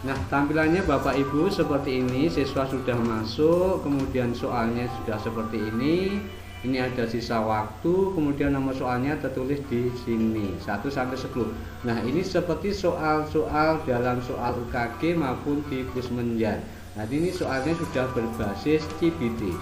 Nah, tampilannya Bapak Ibu seperti ini. Siswa sudah masuk, kemudian soalnya sudah seperti ini. Ini ada sisa waktu, kemudian nomor soalnya tertulis di sini 1 sampai 10. Nah, ini seperti soal-soal dalam soal UKG maupun di Pusmenjar. Nah, ini soalnya sudah berbasis CBT.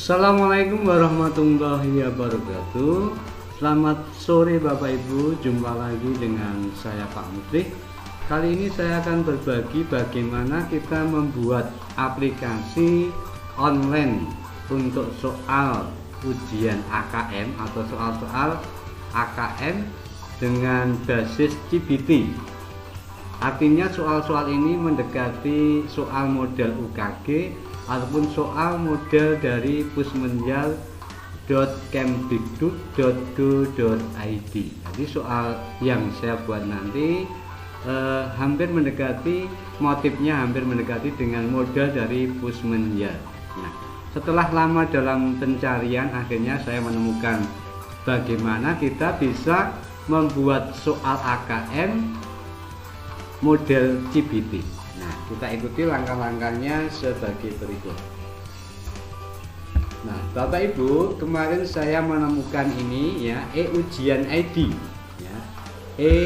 Assalamualaikum warahmatullahi wabarakatuh. Selamat sore Bapak Ibu, jumpa lagi dengan saya Pak Mutri. Kali ini saya akan berbagi bagaimana kita membuat aplikasi online untuk soal ujian AKM atau soal-soal AKM dengan basis CBT. Artinya soal-soal ini mendekati soal model UKG ataupun soal model dari pusmenjar.kemdikbud.go.id. Jadi soal yang saya buat nanti hampir mendekati, motifnya hampir mendekati dengan model dari Pusmenjar. Nah, setelah lama dalam pencarian, akhirnya saya menemukan bagaimana kita bisa membuat soal AKM model CBT. Nah, kita ikuti langkah-langkahnya sebagai berikut. Nah, Bapak Ibu, kemarin saya menemukan ini ya, ujian ID ya.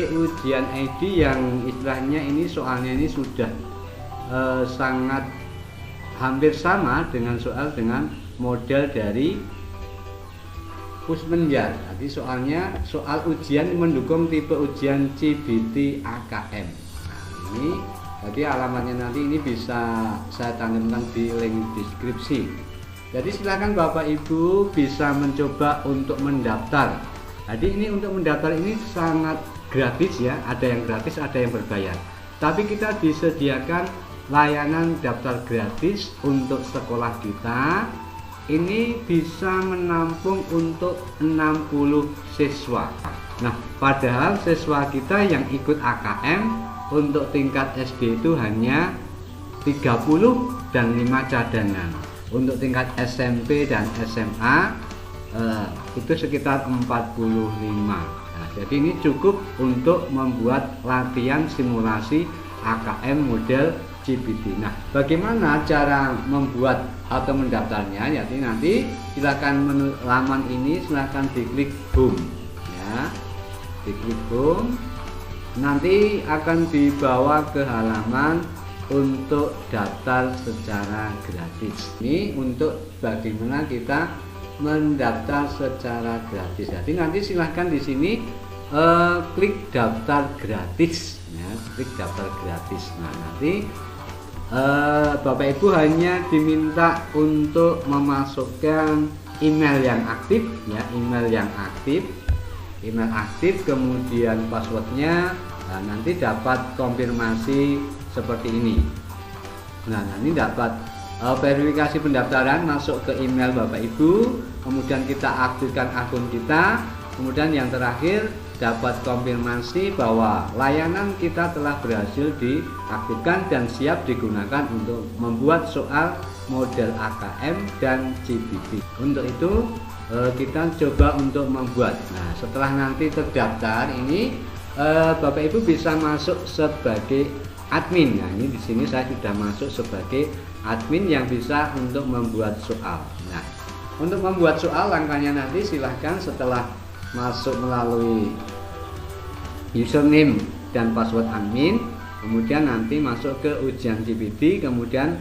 Ujian ID yang istilahnya ini soalnya ini sudah sangat hampir sama dengan soal dengan model dari Pusmenjar. Jadi soalnya soal ujian mendukung tipe ujian CBT AKM. Nah, ini jadi alamatnya nanti ini bisa saya tanamkan di link deskripsi. Jadi silakan Bapak Ibu bisa mencoba untuk mendaftar. Jadi ini untuk mendaftar ini sangat gratis ya, ada yang gratis, ada yang berbayar. Tapi kita disediakan layanan daftar gratis untuk sekolah kita. Ini bisa menampung untuk 60 siswa. Nah, padahal siswa kita yang ikut AKM untuk tingkat SD itu hanya 30 dan 5 cadangan. Untuk tingkat SMP dan SMA itu sekitar 45. Nah, jadi ini cukup untuk membuat latihan simulasi AKM model CBT. Nah, bagaimana cara membuat atau mendaftarnya? Jadi nanti silakan menu laman ini silakan diklik home ya. Diklik home. Nanti akan dibawa ke halaman untuk daftar secara gratis. Ini untuk bagaimana kita mendaftar secara gratis. Jadi nanti silahkan di sini klik daftar gratis ya, klik daftar gratis. Nah, nanti Bapak Ibu hanya diminta untuk memasukkan email yang aktif ya, email aktif, kemudian passwordnya. Nah, nanti dapat konfirmasi seperti ini. Nah, ini dapat verifikasi pendaftaran masuk ke email Bapak Ibu, kemudian kita aktifkan akun kita, kemudian yang terakhir dapat konfirmasi bahwa layanan kita telah berhasil diaktifkan dan siap digunakan untuk membuat soal model AKM dan CBT. Untuk itu kita coba untuk membuat. Nah, setelah nanti terdaftar ini Bapak Ibu bisa masuk sebagai admin. Nah, ini di sini saya sudah masuk sebagai admin yang bisa untuk membuat soal. Nah, untuk membuat soal langkahnya nanti silahkan setelah masuk melalui username dan password admin, kemudian nanti masuk ke ujian CBT, kemudian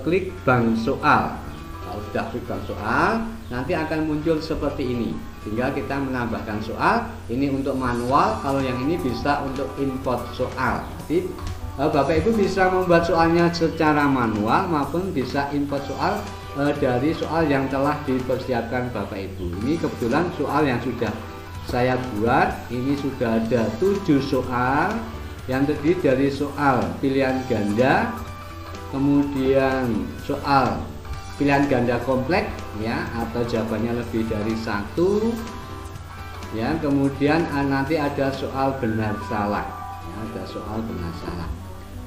klik bank soal. Kalau sudah klik bank soal, nanti akan muncul seperti ini. Tinggal kita menambahkan soal. Ini untuk manual, kalau yang ini bisa untuk import soal. Jadi Bapak Ibu bisa membuat soalnya secara manual maupun bisa import soal dari soal yang telah dipersiapkan Bapak Ibu. Ini kebetulan soal yang sudah saya buat, ini sudah ada 7 soal yang terdiri dari soal pilihan ganda, kemudian soal pilihan ganda kompleks ya, atau jawabannya lebih dari 1 ya, kemudian nanti ada soal benar salah ya, ada soal benar salah.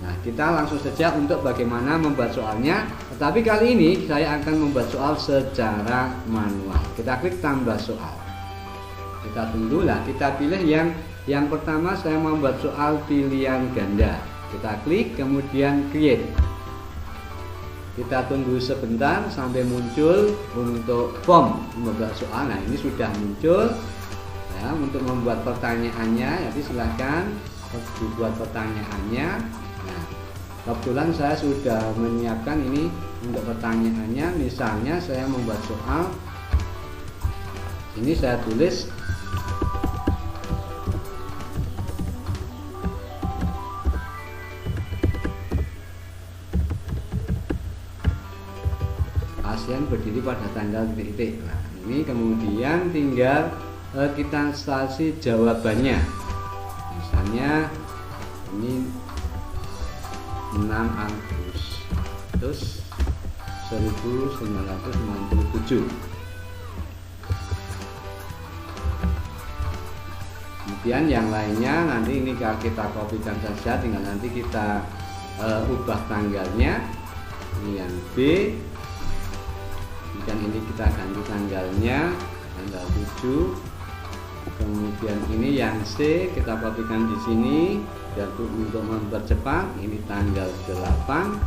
Nah, kita langsung saja untuk bagaimana membuat soalnya. Tetapi kali ini saya akan membuat soal secara manual. Kita klik tambah soal. Kita tunggulah, kita pilih yang pertama. Saya membuat soal pilihan ganda. Kita klik, kemudian create. Kita tunggu sebentar sampai muncul untuk form membuat soal. Nah, ini sudah muncul ya. Untuk membuat pertanyaannya, jadi silahkan dibuat pertanyaannya. Nah, kebetulan saya sudah menyiapkan ini untuk pertanyaannya. Misalnya saya membuat soal ini, saya tulis ASEAN berdiri pada tanggal titik-titik. Nah, ini kemudian tinggal kita stasi jawabannya. Misalnya ini 6 Agustus 1997. Kemudian yang lainnya nanti ini kita kopikan saja, tinggal nanti kita ubah tanggalnya. Ini yang B, dan ini kita ganti tanggalnya, tanggal 7. Kemudian ini yang C kita kopikan di sini dan untuk mempercepat ini tanggal 8.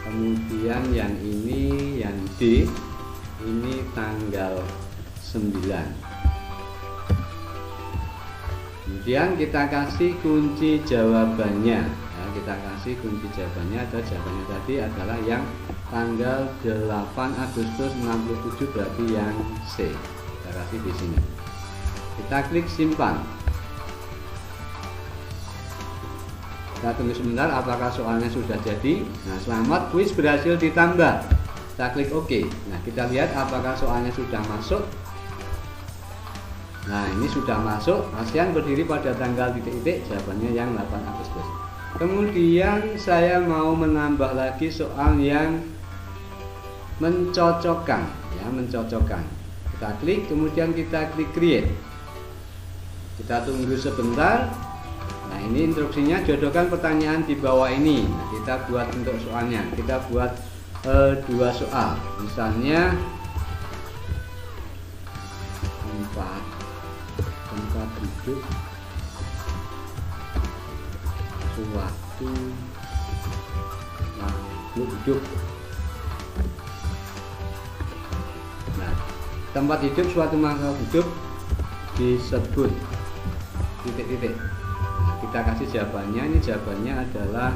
Kemudian yang ini yang D ini tanggal 9. Kemudian kita kasih kunci jawabannya. Nah, kita kasih kunci jawabannya atau jawabannya tadi adalah yang tanggal 8 Agustus 67, berarti yang C. Kita kasih di sini. Kita klik simpan. Kita tunggu sebentar apakah soalnya sudah jadi. Nah, selamat, kuis berhasil ditambah. Kita klik OK. Nah, kita lihat apakah soalnya sudah masuk. Nah, ini sudah masuk. ASEAN berdiri pada tanggal titik-titik, jawabannya yang 8 Agustus. Kemudian saya mau menambah lagi soal yang mencocokkan, ya, mencocokkan. Kita klik, kemudian kita klik create. Kita tunggu sebentar. Nah, ini instruksinya, jodohkan pertanyaan di bawah ini. Nah, kita buat untuk soalnya, kita buat 2 soal. Misalnya tempat hidup suatu makhluk hidup. Nah, tempat hidup suatu makhluk hidup disebut titik-titik. Nah, kita kasih jawabannya. Ini jawabannya adalah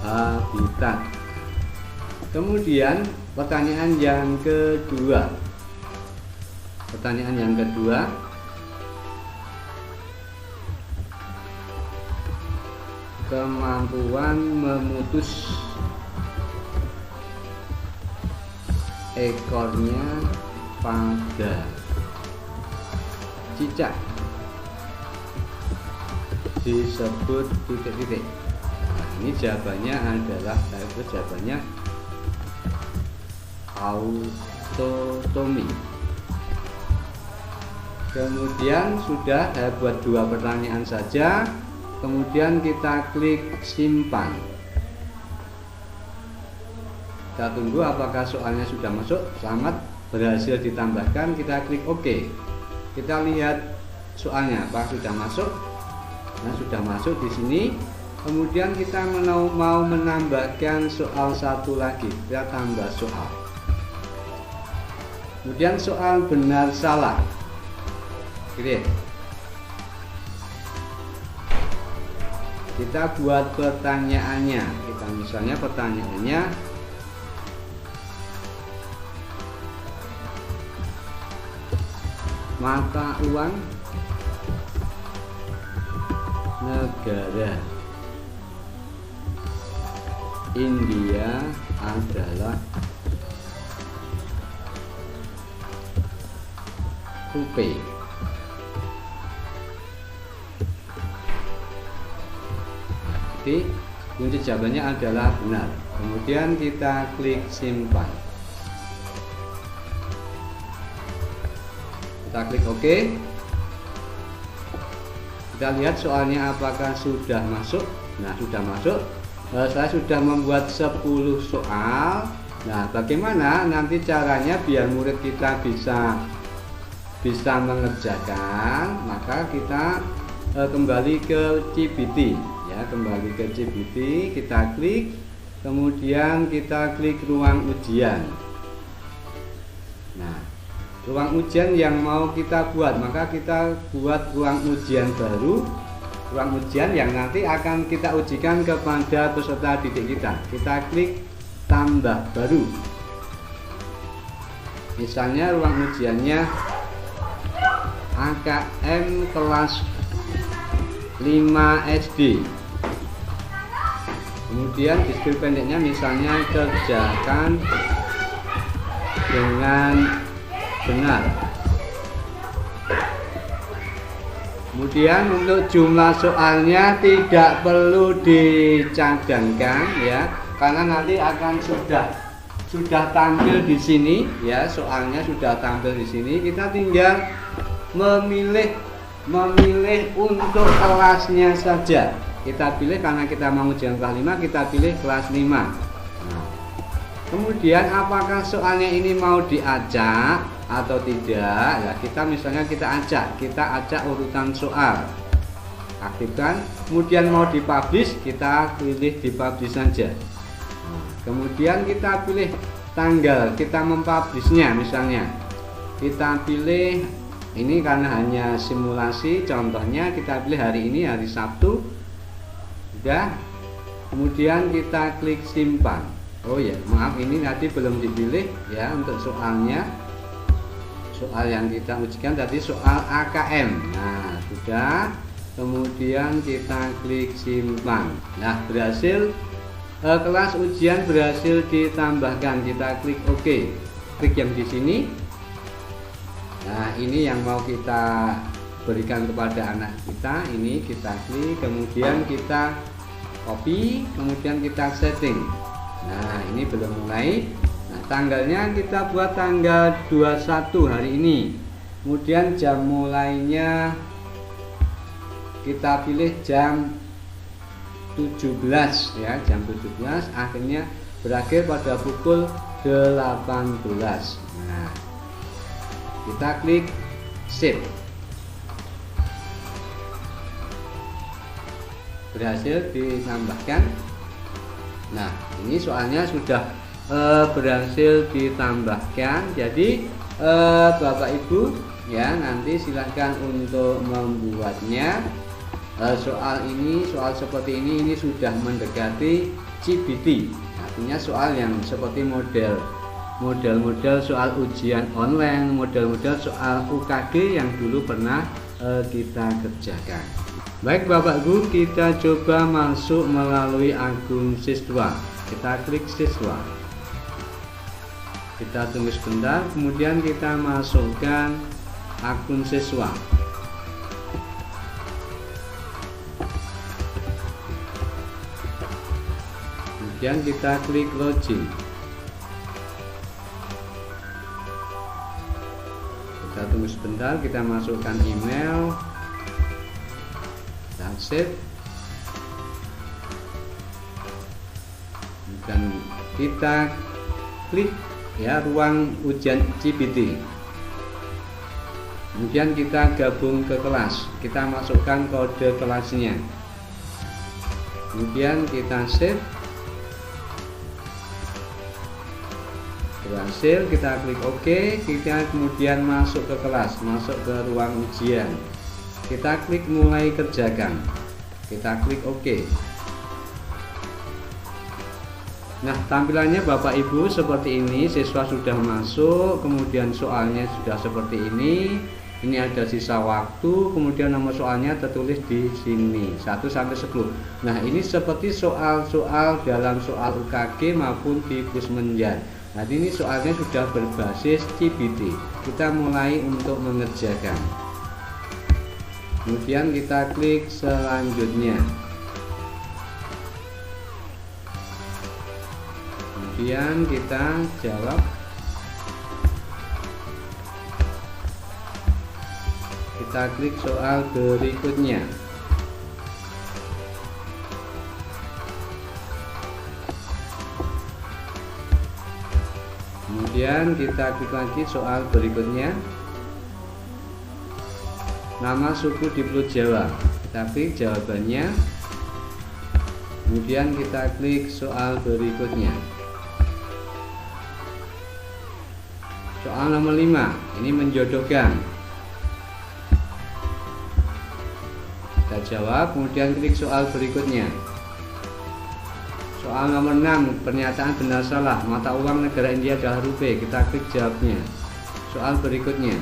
habitat. Kemudian pertanyaan yang kedua. Pertanyaan yang kedua, kemampuan memutus ekornya pada cicak disebut titik-titik. Nah, ini jawabannya adalah, jawabannya autotomi. Kemudian sudah, saya buat 2 pertanyaan saja. Kemudian kita klik simpan. Kita tunggu apakah soalnya sudah masuk. Selamat, berhasil ditambahkan. Kita klik OK. Kita lihat soalnya apakah sudah masuk. Nah, sudah masuk di sini. Kemudian kita mau menambahkan soal satu lagi. Kita tambah soal. Kemudian soal benar salah. Create. Kita buat pertanyaannya. Kita misalnya pertanyaannya mata uang negara India adalah rupee. Jadi kunci jawabannya adalah benar. Kemudian kita klik simpan. Kita klik OK. Kita lihat soalnya apakah sudah masuk. Nah, sudah masuk. saya sudah membuat 10 soal. Nah, bagaimana nanti caranya biar murid kita bisa mengerjakan? Maka kita kembali ke CBT ya, kembali ke CBT, kita klik, kemudian kita klik ruang ujian. Nah, ruang ujian yang mau kita buat, maka kita buat ruang ujian baru, ruang ujian yang nanti akan kita ujikan kepada peserta didik kita. Kita klik tambah baru, misalnya ruang ujiannya AKM kelas 5 SD, kemudian deskripsi pendeknya misalnya kerjakan dengan benar. Kemudian untuk jumlah soalnya tidak perlu dicadangkan ya, karena nanti akan sudah tampil di sini ya, soalnya sudah tampil di sini. Kita tinggal memilih untuk kelasnya saja. Kita pilih, karena kita mau ujian kelas 5, kita pilih kelas 5. Nah, kemudian apakah soalnya ini mau diacak atau tidak ya, kita misalnya kita acak urutan soal, aktifkan. Kemudian mau dipublish, kita pilih dipublish saja. Kemudian kita pilih tanggal kita mempublishnya, misalnya kita pilih ini, karena hanya simulasi contohnya, kita pilih hari ini, hari Sabtu. Udah, kemudian kita klik simpan. Oh ya, maaf, ini nanti belum dipilih ya untuk soalnya. Soal yang kita ujikan tadi soal AKM. Nah, sudah. Kemudian kita klik simpan. Nah, berhasil, kelas ujian berhasil ditambahkan. Kita klik OK. Klik yang di sini. Nah, ini yang mau kita berikan kepada anak kita. Ini kita klik, kemudian kita copy, kemudian kita setting. Nah, ini belum mulai. Nah, tanggalnya kita buat tanggal 21 hari ini. Kemudian jam mulainya kita pilih jam 17 ya, jam 17, akhirnya berakhir pada pukul 18. Nah, kita klik save. Berhasil ditambahkan. Nah, ini soalnya sudah berhasil ditambahkan. Jadi Bapak Ibu ya, nanti silahkan untuk membuatnya. Soal seperti ini sudah mendekati CBT, artinya soal yang seperti model soal ujian online, model soal UKG yang dulu pernah kita kerjakan. Baik Bapak Ibu, kita coba masuk melalui akun siswa. Kita klik siswa, kita tunggu sebentar, kemudian kita masukkan akun siswa. Kemudian kita klik login. Kita tunggu sebentar, kita masukkan email dan save. Dan kita klik ya ruang ujian CBT. Kemudian kita gabung ke kelas, kita masukkan kode kelasnya. Kemudian kita save. Berhasil, kita klik OK. Kita kemudian masuk ke kelas, masuk ke ruang ujian. Kita klik mulai kerjakan. Kita klik OK. Nah, tampilannya Bapak Ibu seperti ini. Siswa sudah masuk, kemudian soalnya sudah seperti ini. Ini ada sisa waktu, kemudian nomor soalnya tertulis di sini 1 sampai 10. Nah, ini seperti soal-soal dalam soal UKG maupun di Pusmenjan. Nah, ini soalnya sudah berbasis CBT. Kita mulai untuk mengerjakan. Kemudian kita klik selanjutnya. Kemudian kita jawab. Kita klik soal berikutnya. Kemudian kita klik lagi soal berikutnya. Nama suku di Pulau Jawa. Kita klik jawabannya. Kemudian kita klik soal berikutnya. Soal nomor 5. Ini menjodohkan. Kita jawab, kemudian klik soal berikutnya. Soal nomor 6. Pernyataan benar salah. Mata uang negara India adalah rupiah. Kita klik jawabnya. Soal berikutnya.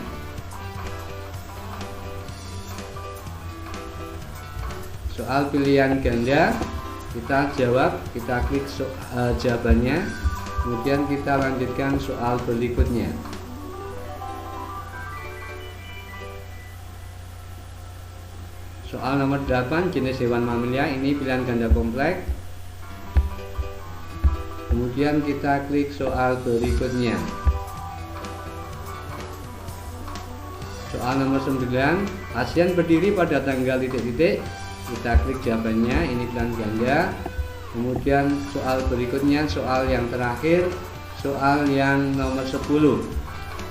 Soal pilihan ganda, kita jawab, kita klik jawabannya. Kemudian kita lanjutkan soal berikutnya. Soal nomor 8, jenis hewan mamalia. Ini pilihan ganda kompleks. Kemudian kita klik soal berikutnya. Soal nomor 9, ASEAN berdiri pada tanggal titik-titik. Kita klik jawabannya, ini pilihan ganda. Kemudian soal berikutnya, soal yang terakhir, soal yang nomor 10.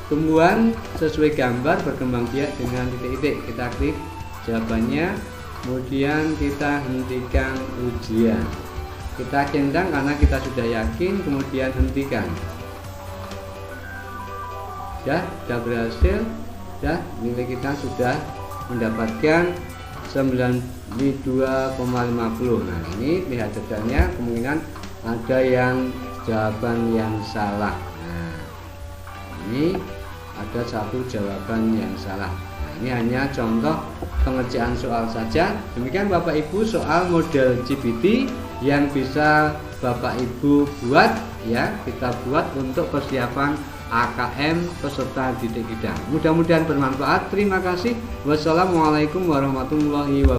Tumbuhan sesuai gambar berkembang biak dengan titik-titik. Kita klik jawabannya. Kemudian kita hentikan ujian. Kita centang karena kita sudah yakin, kemudian hentikan. Ya, sudah berhasil. Ya, nilai kita sudah mendapatkan 92,50. Nah, ini lihat detailnya, kemungkinan ada yang jawaban yang salah. Nah, ini ada satu jawaban yang salah. Nah, ini hanya contoh pengerjaan soal saja. Demikian Bapak Ibu soal model GPT yang bisa Bapak Ibu buat, ya, kita buat untuk persiapan AKM peserta didik kita. Mudah-mudahan bermanfaat. Terima kasih. Wassalamualaikum warahmatullahi wabarakatuh.